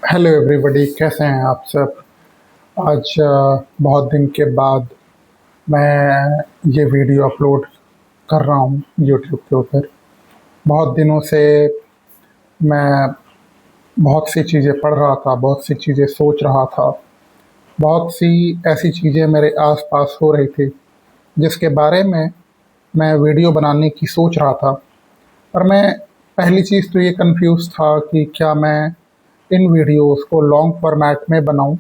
Hello everybody, कैसे हैं आप सब। आज बहुत दिन के बाद मैं ये वीडियो अपलोड कर रहा हूँ यूट्यूब के ऊपर। बहुत दिनों से मैं बहुत सी चीज़ें पढ़ रहा था, बहुत सी चीज़ें सोच रहा था, बहुत सी ऐसी चीज़ें मेरे आसपास हो रही थी जिसके बारे में मैं वीडियो बनाने की सोच रहा था। पर मैं पहली चीज़ तो ये कंफ्यूज था कि क्या मैं इन वीडियोस को लॉन्ग फॉर्मेट में बनाऊं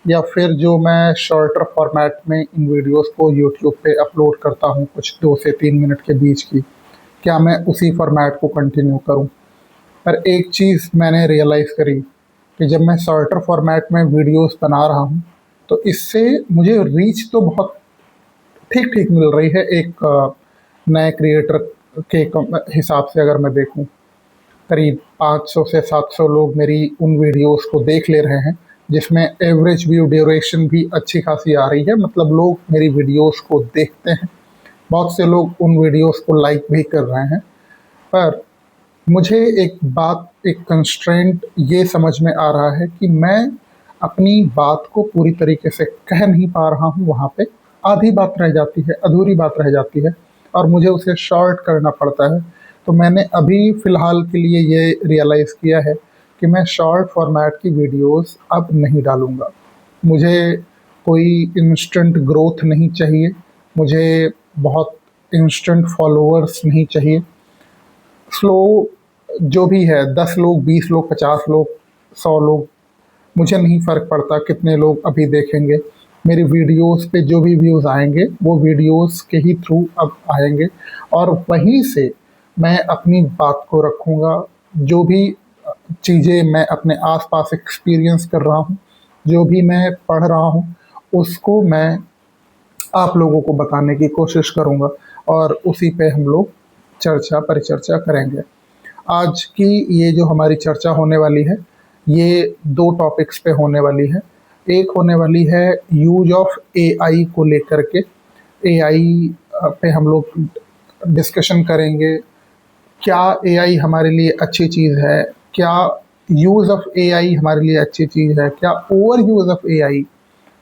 या फिर जो मैं शॉर्टर फॉर्मेट में इन वीडियोस को यूट्यूब पे अपलोड करता हूं कुछ 2 से 3 मिनट के बीच की, क्या मैं उसी फॉर्मेट को कंटिन्यू करूं। पर एक चीज़ मैंने रियलाइज़ करी कि जब मैं शॉर्टर फॉर्मेट में वीडियोस बना रहा हूं तो इससे मुझे रीच तो बहुत ठीक ठीक मिल रही है। एक नए क्रिएटर के हिसाब से अगर मैं देखूं, करीब 500 से 700 लोग मेरी उन वीडियोस को देख ले रहे हैं, जिसमें एवरेज व्यू ड्यूरेशन भी अच्छी खासी आ रही है। मतलब लोग मेरी वीडियोस को देखते हैं, बहुत से लोग उन वीडियोस को लाइक भी कर रहे हैं। पर मुझे एक बात, एक कंस्ट्रेंट ये समझ में आ रहा है कि मैं अपनी बात को पूरी तरीके से कह नहीं पा रहा हूँ। वहाँ पे आधी बात रह जाती है, अधूरी बात रह जाती है और मुझे उसे शॉर्ट करना पड़ता है। तो मैंने अभी फ़िलहाल के लिए ये रियलाइज़ किया है कि मैं शॉर्ट फॉर्मेट की वीडियोस अब नहीं डालूँगा। मुझे कोई इंस्टेंट ग्रोथ नहीं चाहिए, मुझे बहुत इंस्टेंट फॉलोअर्स नहीं चाहिए। स्लो जो भी है, 10 लोग, 20 लोग, 50 लोग, 100 लोग, मुझे नहीं फ़र्क पड़ता कितने लोग अभी देखेंगे। मेरी वीडियोस पे जो भी व्यूज़ आएंगे वो वीडियोस के ही थ्रू अब आएंगे और वहीं से मैं अपनी बात को रखूँगा। जो भी चीज़ें मैं अपने आसपास एक्सपीरियंस कर रहा हूँ, जो भी मैं पढ़ रहा हूँ, उसको मैं आप लोगों को बताने की कोशिश करूँगा और उसी पे हम लोग चर्चा परिचर्चा करेंगे। आज की ये जो हमारी चर्चा होने वाली है, ये 2 टॉपिक्स पे होने वाली है। एक होने वाली है यूज़ ऑफ एआई को लेकर के। एआई पे हम लोग डिस्कशन करेंगे, क्या एआई हमारे लिए अच्छी चीज़ है? क्या यूज़ ऑफ एआई हमारे लिए अच्छी चीज़ है? क्या ओवर यूज़ ऑफ एआई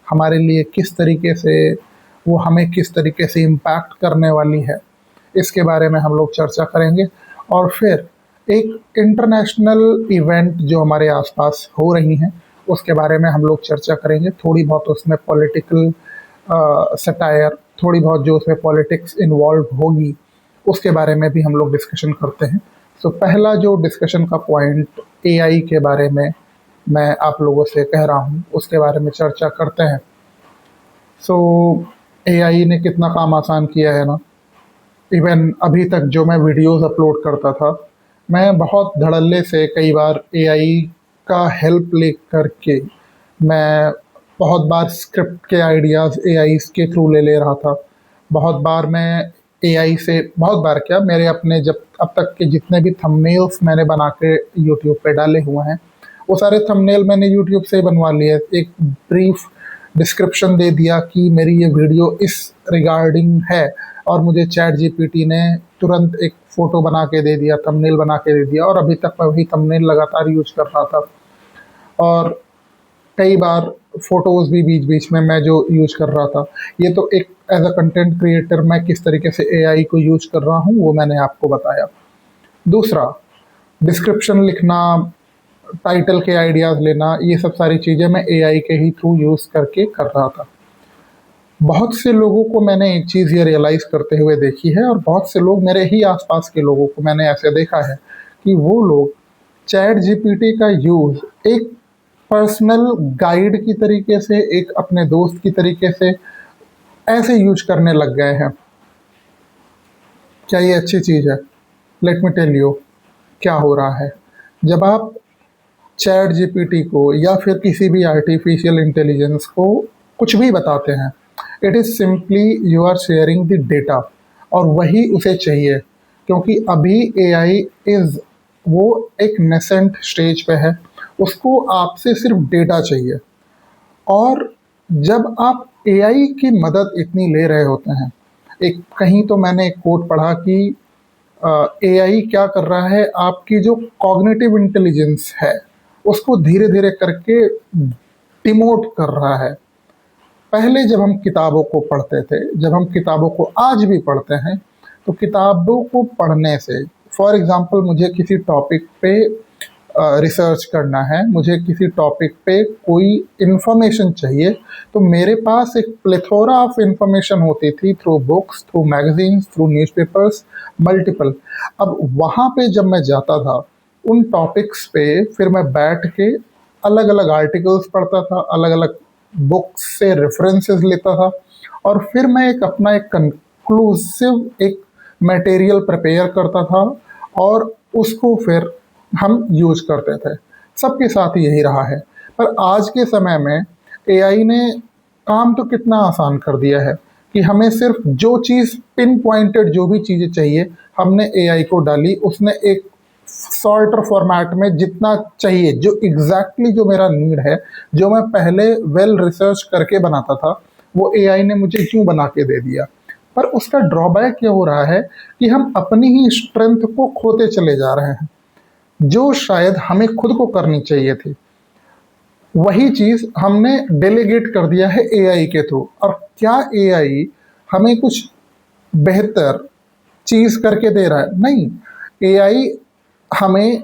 हमारे लिए किस तरीके से, वो हमें किस तरीके से इम्पैक्ट करने वाली है? इसके बारे में हम लोग चर्चा करेंगे। और फिर एक इंटरनेशनल इवेंट जो हमारे आसपास हो रही हैं, उसके बारे में हम लोग चर्चा करेंगे। थोड़ी बहुत उसमें पॉलिटिकल सटायर, थोड़ी बहुत जो उसमें पॉलिटिक्स इन्वॉल्व होगी, उसके बारे में भी हम लोग डिस्कशन करते हैं। सो पहला जो डिस्कशन का पॉइंट एआई के बारे में मैं आप लोगों से कह रहा हूँ, उसके बारे में चर्चा करते हैं। सो एआई ने कितना काम आसान किया है ना। इवन अभी तक जो मैं वीडियोस अपलोड करता था, मैं बहुत धड़ल्ले से कई बार एआई का हेल्प ले करके मैं बहुत बार स्क्रिप्ट के आइडियाज़ एआई के थ्रू ले ले रहा था। बहुत बार मैं एआई से, बहुत बार क्या, मेरे अपने जब अब तक के जितने भी थंबनेल्स मैंने बना के यूट्यूब पे डाले हुए हैं, वो सारे थंबनेल मैंने यूट्यूब से बनवा लिए। एक ब्रीफ डिस्क्रिप्शन दे दिया कि मेरी ये वीडियो इस रिगार्डिंग है और मुझे चैट जीपीटी ने तुरंत एक फ़ोटो बना के दे दिया, थंबनेल बना के दे दिया और अभी तक मैं वही थंबनेल लगातार यूज़ कर रहा था। और कई बार फ़ोटोज़ भी बीच-बीच में मैं जो यूज़ कर रहा था। ये तो एक एज़ अ कंटेंट क्रिएटर मैं किस तरीके से एआई को यूज़ कर रहा हूँ, वो मैंने आपको बताया। दूसरा, डिस्क्रिप्शन लिखना, टाइटल के आइडियाज़ लेना, ये सब सारी चीज़ें मैं एआई के ही थ्रू यूज़ करके कर रहा था। बहुत से लोगों को मैंने एक चीज़ ये रियलाइज़ करते हुए देखी है और बहुत से लोग, मेरे ही आस-पास के लोगों को मैंने ऐसे देखा है कि वो लोग चैट जीपीटी का यूज़ एक पर्सनल गाइड की तरीके से, एक अपने दोस्त की तरीके से ऐसे यूज़ करने लग गए हैं। क्या ये अच्छी चीज़ है? लेट मी टेल यू क्या हो रहा है। जब आप चैट जीपीटी को या फिर किसी भी आर्टिफिशियल इंटेलिजेंस को कुछ भी बताते हैं, it is simply you are sharing the data और वही उसे चाहिए। क्योंकि अभी एआई इज़, वो एक नेसेंट स्टेज पे है, उसको आपसे सिर्फ डेटा चाहिए। और जब आप एआई की मदद इतनी ले रहे होते हैं, एक कहीं तो मैंने एक कोट पढ़ा कि एआई क्या कर रहा है, आपकी जो कॉग्निटिव इंटेलिजेंस है उसको धीरे धीरे करके डिमोट कर रहा है। पहले जब हम किताबों को पढ़ते थे, जब हम किताबों को आज भी पढ़ते हैं, तो किताबों को पढ़ने से, फॉर एग्जांपल मुझे किसी टॉपिक पे रिसर्च करना है, मुझे किसी टॉपिक पे कोई इन्फॉर्मेशन चाहिए, तो मेरे पास एक प्लेथोरा ऑफ इन्फॉर्मेशन होती थी through books, through magazines, through newspapers, multiple. अब वहाँ पे जब मैं जाता था उन टॉपिक्स पे, फिर मैं बैठ के अलग अलग आर्टिकल्स पढ़ता था, अलग अलग बुक्स से रेफरेंसेस लेता था, और फिर मैं एक अपना एक कंक्लूसिव एक मटेरियल प्रिपेयर करता था, और उसको फिर हम यूज करते थे। सबके साथ यही रहा है। पर आज के समय में एआई ने काम तो कितना आसान कर दिया है कि हमें सिर्फ जो चीज़ पिन पॉइंटेड, जो भी चीज़ें चाहिए, हमने एआई को डाली, उसने एक सॉर्टर फॉर्मेट में जितना चाहिए, जो एग्जैक्टली जो मेरा नीड है, जो मैं पहले वेल रिसर्च करके बनाता था, वो एआई ने मुझे क्यों बना के दे दिया। पर उसका ड्रॉबैक ये हो रहा है कि हम अपनी ही स्ट्रेंथ को खोते चले जा रहे हैं, जो शायद हमें खुद को करनी चाहिए थी। वही चीज़ हमने डेलीगेट कर दिया है एआई के थ्रू। और क्या एआई हमें कुछ बेहतर चीज़ करके दे रहा है? नहीं, एआई हमें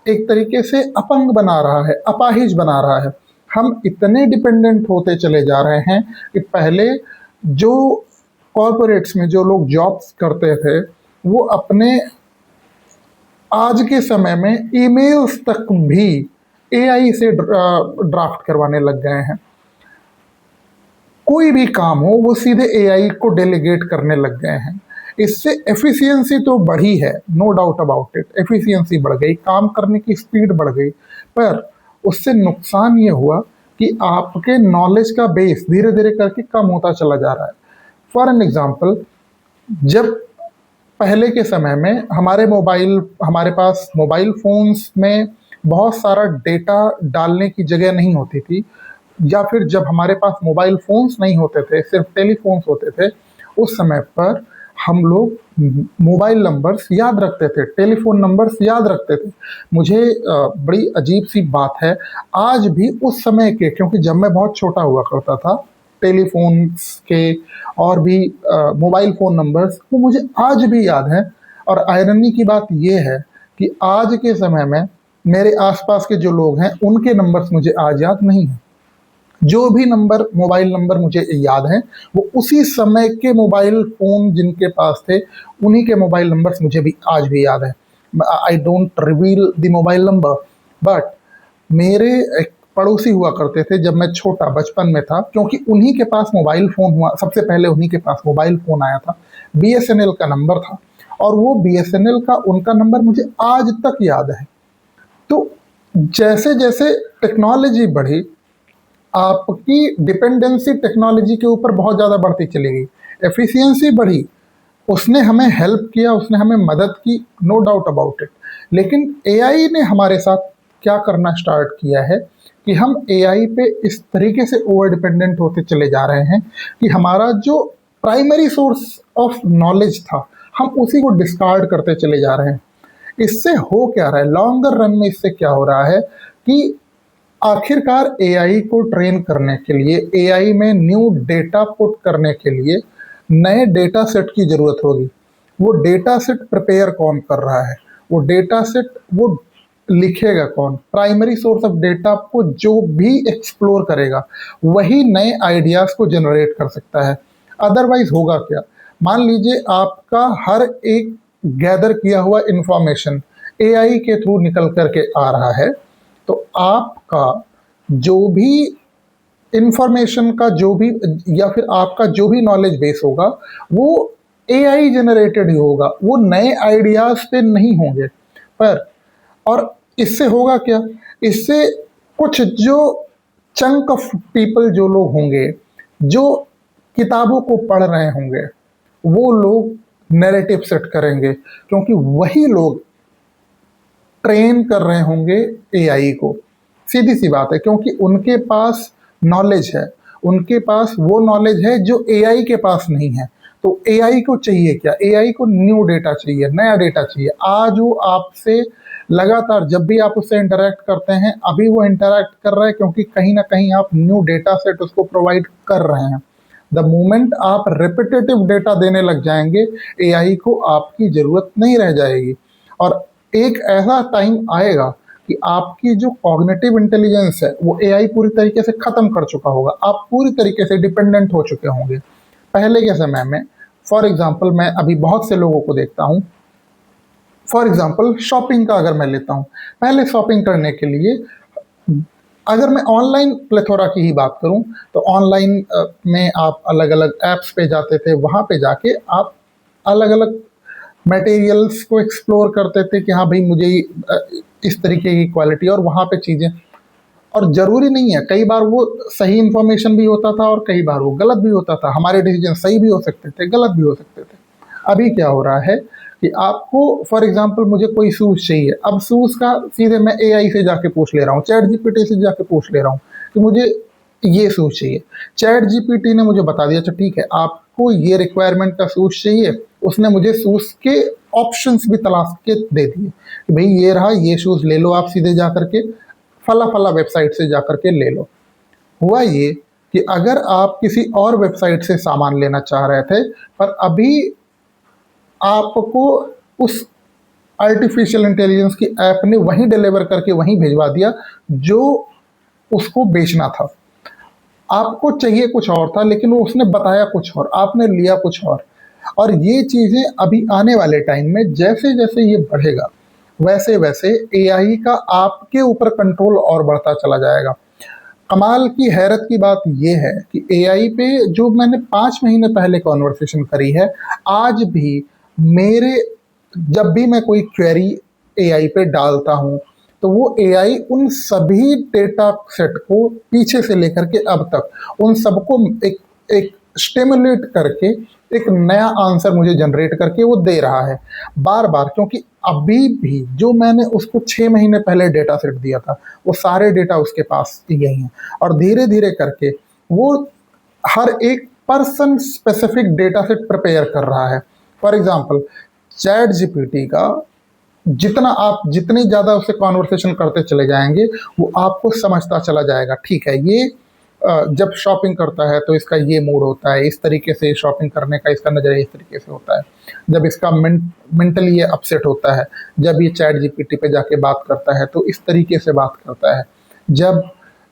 एक तरीके से अपंग बना रहा है, अपाहिज बना रहा है। हम इतने डिपेंडेंट होते चले जा रहे हैं कि पहले जो कॉरपोरेट्स में जो लोग जॉब्स करते थे, वो अपने आज के समय में ईमेल्स तक भी एआई से ड्राफ्ट करवाने लग गए हैं। कोई भी काम हो वो सीधे एआई को डेलीगेट करने लग गए हैं। इससे एफिशिएंसी तो बढ़ी है, no doubt about it, efficiency बढ़ गई, काम करने की स्पीड बढ़ गई, पर उससे नुकसान ये हुआ कि आपके नॉलेज का बेस धीरे धीरे करके कम होता चला जा रहा है। फॉर एन एग्जाम्पल, जब पहले के समय में हमारे पास मोबाइल फ़ोन्स में बहुत सारा डेटा डालने की जगह नहीं होती थी, या फिर जब हमारे पास मोबाइल फ़ोन्स नहीं होते थे, सिर्फ टेलीफोन्स होते थे, उस समय पर हम लोग मोबाइल नंबर्स याद रखते थे, टेलीफोन नंबर्स याद रखते थे। मुझे बड़ी अजीब सी बात है, आज भी उस समय के, क्योंकि जब मैं बहुत छोटा हुआ करता था, टेलीफोन्स के और भी मोबाइल फ़ोन नंबर्स वो मुझे आज भी याद हैं। और आयरनी की बात ये है कि आज के समय में मेरे आसपास के जो लोग हैं, उनके नंबर्स मुझे आज याद नहीं हैं। जो भी मोबाइल नंबर मुझे याद हैं, वो उसी समय के मोबाइल फ़ोन जिनके पास थे, उन्हीं के मोबाइल नंबर्स मुझे भी आज भी याद हैं। I don't reveal the mobile number, but मेरे एक पड़ोसी हुआ करते थे जब मैं छोटा बचपन में था, क्योंकि उन्हीं के पास मोबाइल फ़ोन हुआ, सबसे पहले उन्हीं के पास मोबाइल फ़ोन आया था, बीएसएनएल का नंबर था, और वो बीएसएनएल का उनका नंबर मुझे आज तक याद है। तो जैसे जैसे टेक्नोलॉजी बढ़ी, आपकी डिपेंडेंसी टेक्नोलॉजी के ऊपर बहुत ज़्यादा बढ़ती चली गई, एफिशिएंसी बढ़ी, उसने हमें हेल्प किया, उसने हमें मदद की, नो डाउट अबाउट इट। लेकिन एआई ने हमारे साथ क्या करना स्टार्ट किया है कि हम एआई पे इस तरीके से ओवर डिपेंडेंट होते चले जा रहे हैं कि हमारा जो प्राइमरी सोर्स ऑफ नॉलेज था, हम उसी को डिस्कार्ड करते चले जा रहे हैं। इससे हो क्या रहा है लॉन्गर रन में? इससे क्या हो रहा है कि आखिरकार एआई को ट्रेन करने के लिए, एआई में न्यू डेटा पुट करने के लिए नए डेटा सेट की ज़रूरत होगी। वो डेटा सेट प्रिपेयर कौन कर रहा है? वो डेटा सेट वो लिखेगा कौन? प्राइमरी सोर्स ऑफ डेटा को जो भी एक्सप्लोर करेगा, वही नए आइडियाज़ को जनरेट कर सकता है। अदरवाइज होगा क्या? मान लीजिए आपका हर एक गैदर किया हुआ इंफॉर्मेशन एआई के थ्रू निकल करके आ रहा है, तो आपका जो भी इंफॉर्मेशन का जो भी, या फिर आपका जो भी नॉलेज बेस होगा, वो एआई जनरेटेड ही होगा, वो नए आइडियाज़ पे नहीं होंगे। पर और इससे होगा क्या? इससे कुछ जो चंक ऑफ पीपल जो लोग होंगे, जो किताबों को पढ़ रहे होंगे, वो लोग नैरेटिव सेट करेंगे, क्योंकि वही लोग ट्रेन कर रहे होंगे एआई को। सीधी सी बात है, क्योंकि उनके पास नॉलेज है, उनके पास वो नॉलेज है जो एआई के पास नहीं है। तो एआई को चाहिए क्या? एआई को न्यू डेटा चाहिए, नया डेटा चाहिए। आज वो आपसे लगातार जब भी आप उससे इंटरैक्ट करते हैं, अभी वो इंटरैक्ट कर रहा है क्योंकि कहीं ना कहीं आप न्यू डेटा सेट उसको प्रोवाइड कर रहे हैं। द मोमेंट आप रिपीटेटिव डेटा देने लग जाएंगे, एआई को आपकी ज़रूरत नहीं रह जाएगी। और एक ऐसा टाइम आएगा कि आपकी जो कॉग्निटिव इंटेलिजेंस है वो एआई पूरी तरीके से ख़त्म कर चुका होगा, आप पूरी तरीके से डिपेंडेंट हो चुके होंगे। पहले के समय में फॉर एग्जाम्पल मैं अभी बहुत से लोगों को देखता हूँ, फॉर एग्जाम्पल शॉपिंग का अगर मैं लेता हूँ, पहले शॉपिंग करने के लिए अगर मैं ऑनलाइन प्लेथोरा की ही बात करूं तो ऑनलाइन में आप अलग अलग ऐप्स पे जाते थे, वहाँ पे जाके आप अलग अलग मटेरियल्स को एक्सप्लोर करते थे कि हाँ भाई मुझे इस तरीके की क्वालिटी, और वहाँ पे चीज़ें, और ज़रूरी नहीं है, कई बार वो सही इन्फॉर्मेशन भी होता था और कई बार वो गलत भी होता था, हमारे डिसीजन सही भी हो सकते थे, गलत भी हो सकते थे। अभी क्या हो रहा है कि आपको फॉर एग्जांपल मुझे कोई शूज़ चाहिए, अब शूज़ का सीधे मैं एआई से जाके पूछ ले रहा हूँ, चैट जीपीटी से जाके पूछ ले रहा हूँ कि मुझे ये शूज़ चाहिए। चैट जीपीटी ने मुझे बता दिया, अच्छा ठीक है आपको ये रिक्वायरमेंट का शूज़ चाहिए। उसने मुझे शूज़ के ऑप्शंस भी तलाश के दे दिए कि भाई ये रहा, ये शूज़ ले लो, आप सीधे जा करके फला फला वेबसाइट से जा करके ले लो। हुआ ये कि अगर आप किसी और वेबसाइट से सामान लेना चाह रहे थे, पर अभी आपको उस आर्टिफिशियल इंटेलिजेंस की ऐप ने वहीं डिलीवर करके वहीं भिजवा दिया जो उसको बेचना था। आपको चाहिए कुछ और था लेकिन वो उसने बताया कुछ और, आपने लिया कुछ और ये चीज़ें अभी आने वाले टाइम में जैसे जैसे ये बढ़ेगा वैसे वैसे एआई का आपके ऊपर कंट्रोल और बढ़ता चला जाएगा। कमाल की हैरत की बात यह है कि एआई पे जो मैंने 5 महीने पहले कॉन्वर्सेशन करी है, आज भी मेरे जब भी मैं कोई क्वेरी एआई पे डालता हूँ तो वो एआई उन सभी डेटा सेट को पीछे से लेकर के अब तक उन सबको एक एक स्टिमुलेट करके एक नया आंसर मुझे जनरेट करके वो दे रहा है बार बार, क्योंकि अभी भी जो मैंने उसको 6 महीने पहले डेटा सेट दिया था वो सारे डेटा उसके पास यही हैं, और धीरे धीरे करके वो हर एक person specific data set prepare कर रहा है। फॉर एग्जाम्पल चैट जीपीटी का जितना आप जितनी ज़्यादा उससे कॉन्वर्सेशन करते चले जाएंगे वो आपको समझता चला जाएगा, ठीक है ये जब शॉपिंग करता है तो इसका ये मूड होता है, इस तरीके से शॉपिंग करने का इसका नज़रिया इस तरीके से होता है, जब इसका मेंटली ये अपसेट होता है, जब ये चैट जीपीटी पे जाके बात करता है तो इस तरीके से बात करता है, जब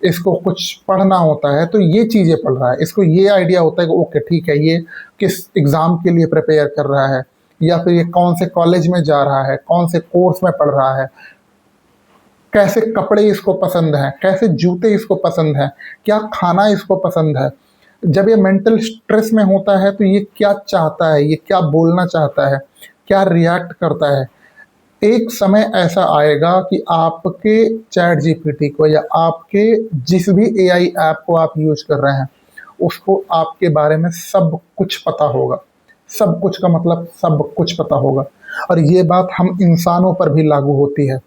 इसको कुछ पढ़ना होता है तो ये चीज़ें पढ़ रहा है, इसको ये आइडिया होता है कि ओके ठीक है ये किस एग्ज़ाम के लिए प्रिपेयर कर रहा है, या फिर ये कौन से कॉलेज में जा रहा है, कौन से कोर्स में पढ़ रहा है, कैसे कपड़े इसको पसंद हैं, कैसे जूते इसको पसंद हैं, क्या खाना इसको पसंद है, जब ये मेंटल स्ट्रेस में होता है तो ये क्या चाहता है, ये क्या बोलना चाहता है, क्या रिएक्ट करता है। एक समय ऐसा आएगा कि आपके चैट जीपीटी को या आपके जिस भी एआई ऐप को आप यूज कर रहे हैं उसको आपके बारे में सब कुछ पता होगा। सब कुछ का मतलब सब कुछ पता होगा, और ये बात हम इंसानों पर भी लागू होती है।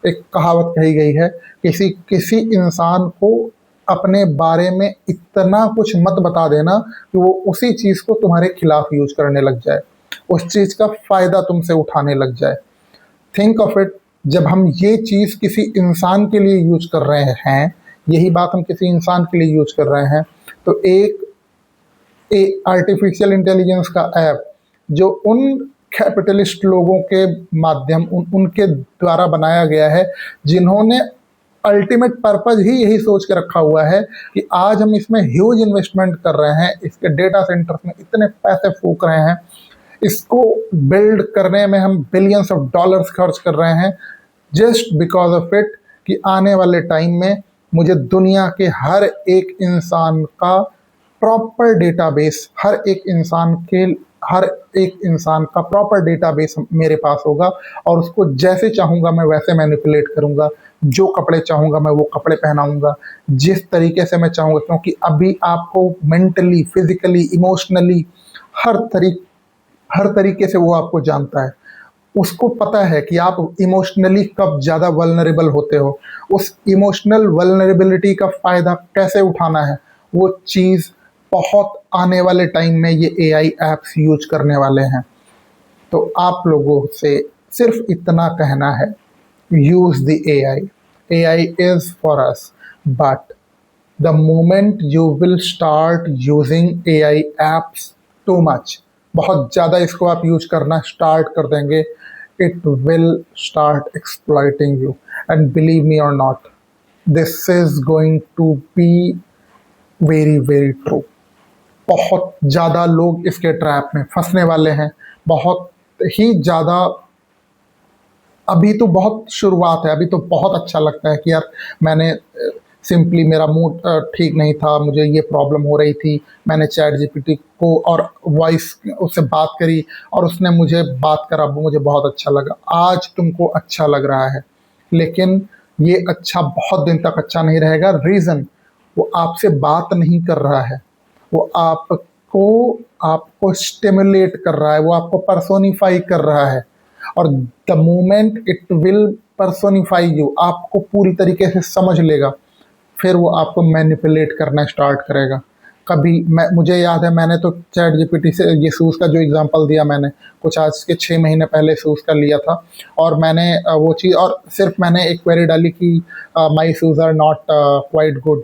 एक कहावत कही गई है, किसी किसी इंसान को अपने बारे में इतना कुछ मत बता देना कि वो उसी चीज़ को तुम्हारे खिलाफ यूज करने लग जाए, उस चीज़ का फ़ायदा तुमसे उठाने लग जाए। थिंक ऑफ इट, जब हम ये चीज़ किसी इंसान के लिए यूज कर रहे हैं, यही बात हम किसी इंसान के लिए यूज कर रहे हैं, तो एक आर्टिफिशियल इंटेलिजेंस का ऐप जो उन कैपिटलिस्ट लोगों के माध्यम उनके द्वारा बनाया गया है जिन्होंने अल्टीमेट पर्पज ही यही सोच के रखा हुआ है कि आज हम इसमें ह्यूज इन्वेस्टमेंट कर रहे हैं, इसके डेटा सेंटर्स में इतने पैसे फूक रहे हैं, इसको बिल्ड करने में हम बिलियंस ऑफ डॉलर्स खर्च कर रहे हैं, जस्ट बिकॉज ऑफ इट कि आने वाले टाइम में मुझे दुनिया के हर एक इंसान का प्रॉपर डेटाबेस, हर एक इंसान का प्रॉपर डेटाबेस मेरे पास होगा, और उसको जैसे चाहूँगा मैं वैसे मैनिपुलेट करूँगा, जो कपड़े चाहूँगा मैं वो कपड़े पहनाऊँगा, जिस तरीके से मैं चाहूँगा, क्योंकि अभी आपको मेंटली, फिजिकली, इमोशनली हर तरीके से वो आपको जानता है। उसको पता है कि आप इमोशनली कब ज़्यादा वल्नरेबल होते हो, उस इमोशनल वल्नरेबिलिटी का फ़ायदा कैसे उठाना है, वो चीज़ बहुत आने वाले टाइम में ये एआई ऐप्स यूज करने वाले हैं। तो आप लोगों से सिर्फ इतना कहना है use the AI. AI is for us, but the moment you will start using AI apps too much, बहुत ज़्यादा इसको आप यूज करना स्टार्ट कर देंगे, it will start exploiting you. And believe me or not, this is going to be very very true. बहुत ज़्यादा लोग इसके ट्रैप में फंसने वाले हैं, बहुत ही ज़्यादा। अभी तो बहुत शुरुआत है, अभी तो बहुत अच्छा लगता है कि यार मैंने सिंपली मेरा मूड ठीक नहीं था, मुझे ये प्रॉब्लम हो रही थी, मैंने चैट जीपीटी को और वॉइस उससे बात करी और उसने मुझे बात करा, वो मुझे बहुत अच्छा लगा। आज तुमको अच्छा लग रहा है, लेकिन ये अच्छा बहुत दिन तक अच्छा नहीं रहेगा। रीज़न, वो आपसे बात नहीं कर रहा है, वो आपको आपको स्टिमुलेट कर रहा है, वो आपको पर्सोनिफाई कर रहा है। और the moment it will personify you, आपको पूरी तरीके से समझ लेगा, फिर वो आपको मैनिपुलेट करना स्टार्ट करेगा। कभी मुझे याद है, मैंने तो चैट जीपीटी से ये सूज़ का जो एग्जांपल दिया, मैंने कुछ आज के 6 महीने पहले सूज़ का लिया था। और मैंने वो चीज़, और सिर्फ मैंने एक क्वेरी डाली कि my shoes are not quite good.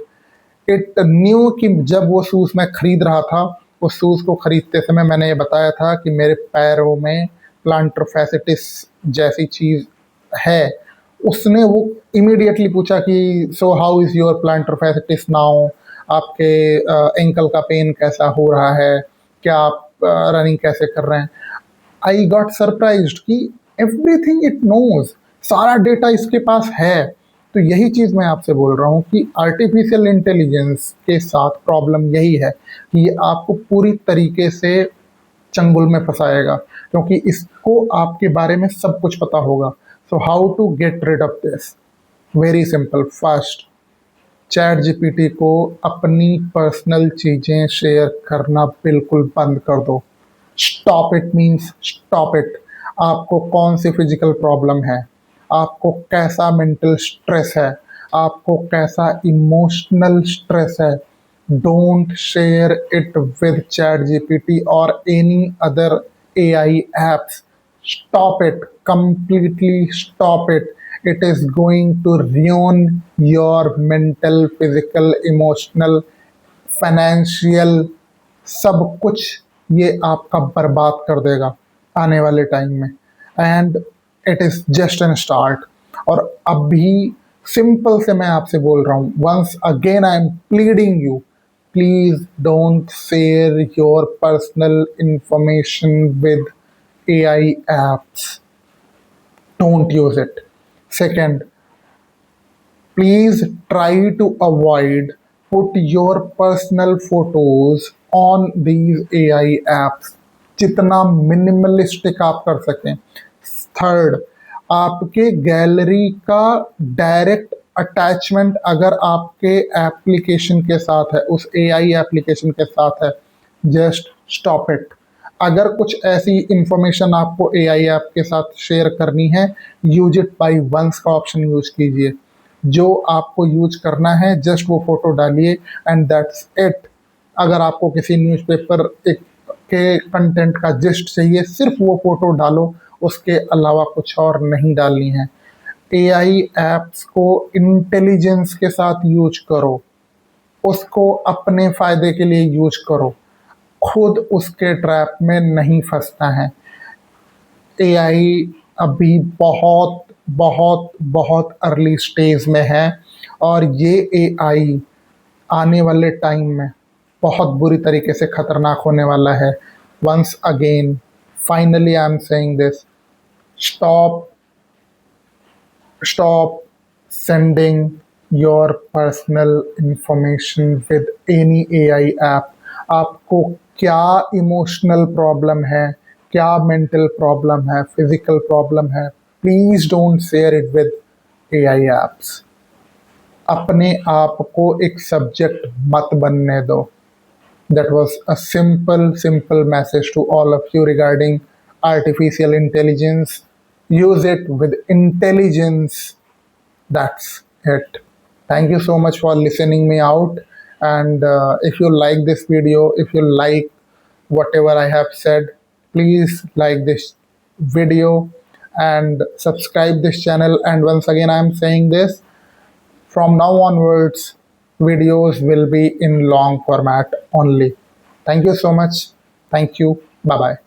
It knew कि जब वो शूज़ मैं खरीद रहा था, उस शूज़ को खरीदते समय मैंने ये बताया था कि मेरे पैरों में प्लांटर फैसिटिस जैसी चीज़ है। उसने वो इमीडिएटली पूछा कि so how is your plantar fasciitis now, आपके एंकल का पेन कैसा हो रहा है, क्या आप रनिंग कैसे कर रहे हैं। आई गॉट सरप्राइज्ड कि एवरीथिंग इट नोज, सारा डेटा इसके पास है। तो यही चीज़ मैं आपसे बोल रहा हूँ कि आर्टिफिशियल इंटेलिजेंस के साथ प्रॉब्लम यही है कि ये आपको पूरी तरीके से चंगुल में फंसाएगा, क्योंकि इसको आपके बारे में सब कुछ पता होगा। So how to get rid of this? Very simple. First, ChatGPT को अपनी पर्सनल चीज़ें शेयर करना बिल्कुल बंद कर दो। Stop it means stop it. आपको कौन सी फिजिकल प्रॉब्लम है, आपको कैसा मेंटल स्ट्रेस है, आपको कैसा इमोशनल स्ट्रेस है, don't share it with Chat GPT और any other AI apps. Stop it, completely stop it. It is going to ruin your mental, physical, emotional, financial, सब कुछ ये आपका बर्बाद कर देगा आने वाले टाइम में। And it is just an start. और अभी सिंपल से मैं आपसे बोल रहा हूँ, once again I am pleading you, please don't share your personal information with AI apps. Don't use it. Second, please try to avoid put your personal photos on these AI apps. जितना minimalistic आप कर सकें। Third, आपके gallery का direct attachment अगर आपके application के साथ है, उस AI एप्लीकेशन के साथ है, जस्ट स्टॉप इट। अगर कुछ ऐसी इंफॉर्मेशन आपको एआई ऐप के साथ शेयर करनी है, यूज इट बाय वंस का ऑप्शन यूज कीजिए। जो आपको यूज करना है जस्ट वो फोटो डालिए एंड दैट्स इट। अगर आपको किसी न्यूज़पेपर एक के कंटेंट का जिस्ट चाहिए, सिर्फ वो फोटो डालो, उसके अलावा कुछ और नहीं डालनी है। एआई ऐप्स को इंटेलिजेंस के साथ यूज करो, उसको अपने फ़ायदे के लिए यूज करो, खुद उसके ट्रैप में नहीं फंसना है। एआई अभी बहुत बहुत बहुत अर्ली स्टेज में है और ये एआई आने वाले टाइम में बहुत बुरी तरीके से खतरनाक होने वाला है। Once again, finally I am saying this, stop stop sending your personal information with any AI app. आपको क्या इमोशनल प्रॉब्लम है, क्या मेंटल प्रॉब्लम है, फिजिकल प्रॉब्लम है, please don't share it with AI apps. अपने आप को एक सब्जेक्ट मत बनने दो। That was a simple message to all of you regarding artificial intelligence. Use it with intelligence. That's it. Thank you so much for listening me out. And if you like this video, if you like whatever I have said, please like this video and subscribe this channel. And once again, I am saying this, from now onwards, videos will be in long format only. Thank you so much. Thank you. Bye bye.